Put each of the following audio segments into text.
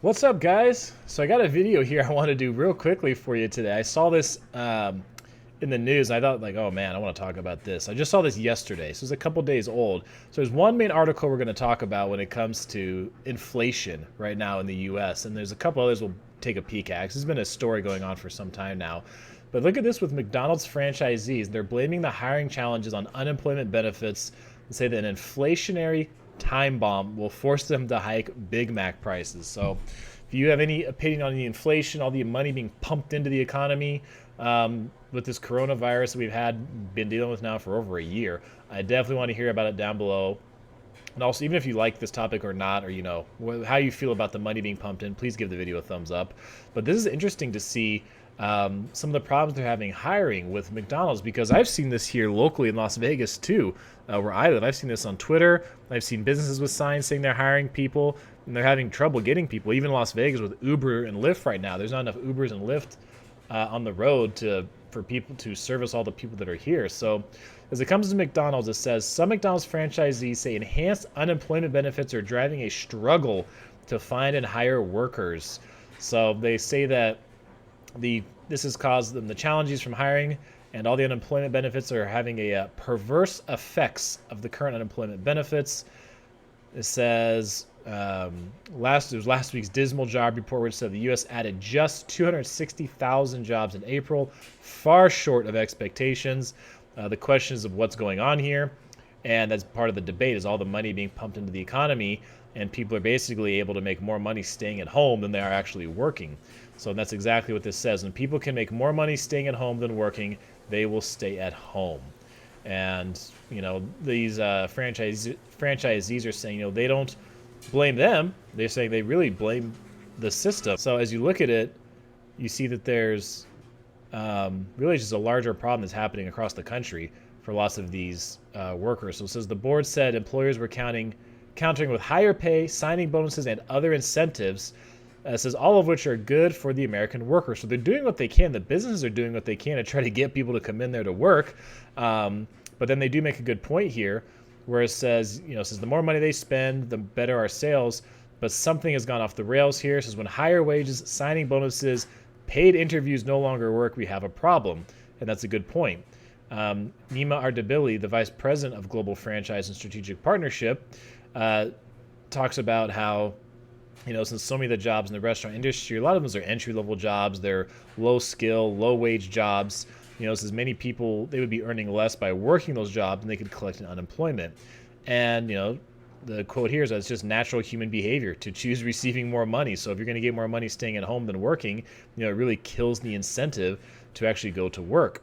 What's up, guys? So I got a video here I want to do real quickly for you today. I saw this in the news. I thought, like, oh man, I want to talk about this. I just saw this yesterday, so it's a couple days old. So there's one main article we're going to talk about when it comes to inflation right now in the U.S., and there's a couple others we'll take a peek at. 'Cause there's been a story going on for some time now. But look at this with McDonald's franchisees. They're blaming the hiring challenges on unemployment benefits and say that an inflationary time bomb will force them to hike Big Mac prices. So if you have any opinion on the inflation, all the money being pumped into the economy with this coronavirus that been dealing with now for over a year, I definitely want to hear about it down below. And also, even if you like this topic or not, or how you feel about the money being pumped in, please give the video a thumbs up. But this is interesting to see some of the problems they're having hiring with McDonald's, because I've seen this here locally in Las Vegas too, where I live. I've seen this on Twitter. I've seen businesses with signs saying they're hiring people, and they're having trouble getting people. Even in Las Vegas with Uber and Lyft right now, there's not enough Ubers and Lyft on the road for people to service all the people that are here. So as it comes to McDonald's, it says some McDonald's franchisees say enhanced unemployment benefits are driving a struggle to find and hire workers. So they say that this has caused them the challenges from hiring, and all the unemployment benefits are having a perverse effects of the current unemployment benefits. It says it was last week's dismal job report, which said the U.S. added just 260,000 jobs in April, far short of expectations. The question is of what's going on here, and that's part of the debate, is all the money being pumped into the economy, and people are basically able to make more money staying at home than they are actually working. So that's exactly what this says. When people can make more money staying at home than working, they will stay at home. And these franchisees are saying they don't blame them. They're saying they really blame the system. So as you look at it, you see that there's really just a larger problem that's happening across the country for lots of these workers. So it says the board said employers were countering with higher pay, signing bonuses, and other incentives. It says all of which are good for the American worker. So they're doing what they can. The businesses are doing what they can to try to get people to come in there to work. But then they do make a good point here, where it says, the more money they spend, the better our sales. But something has gone off the rails here. It says when higher wages, signing bonuses, paid interviews no longer work, we have a problem. And that's a good point. Nima Ardabili, the vice president of Global Franchise and Strategic Partnership, talks about how since so many of the jobs in the restaurant industry, a lot of them are entry-level jobs. They're low-skill, low-wage jobs. Says many people, they would be earning less by working those jobs than they could collect in unemployment. And, the quote here is that it's just natural human behavior to choose receiving more money. So if you're going to get more money staying at home than working, it really kills the incentive to actually go to work.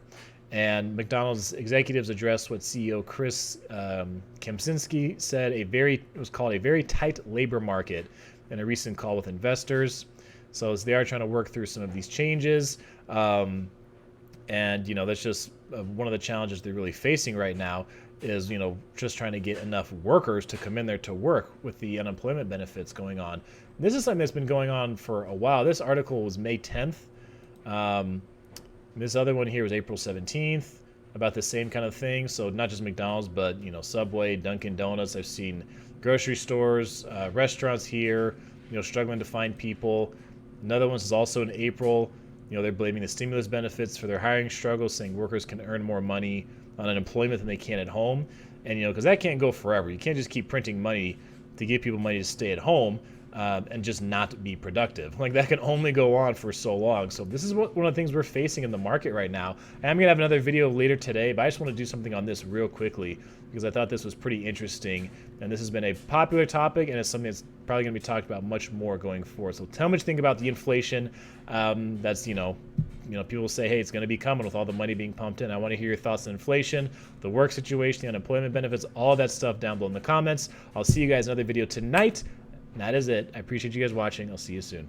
And McDonald's executives addressed what CEO Chris Kempczynski said, it was called a very tight labor market in a recent call with investors. So as they are trying to work through some of these changes, and that's just one of the challenges they're really facing right now is just trying to get enough workers to come in there to work with the unemployment benefits going on. This is something that's been going on for a while. This article was May 10th. This other one here was April 17th, about the same kind of thing. So not just McDonald's, but Subway, Dunkin' Donuts. I've seen grocery stores, restaurants here, struggling to find people. Another one is also in April. They're blaming the stimulus benefits for their hiring struggles, saying workers can earn more money on unemployment than they can at home. And because that can't go forever. You can't just keep printing money to give people money to stay at home and just not be productive. Like, that can only go on for so long. So this is one of the things we're facing in the market right now. And I'm gonna have another video later today, but I just want to do something on this real quickly because I thought this was pretty interesting. And this has been a popular topic, and it's something that's probably gonna be talked about much more going forward. So tell me what you think about the inflation. That's people say, hey, it's going to be coming with all the money being pumped in. I want to hear your thoughts on inflation, the work situation, the unemployment benefits, all that stuff down below in the comments. I'll see you guys in another video tonight. And that is it. I appreciate you guys watching. I'll see you soon.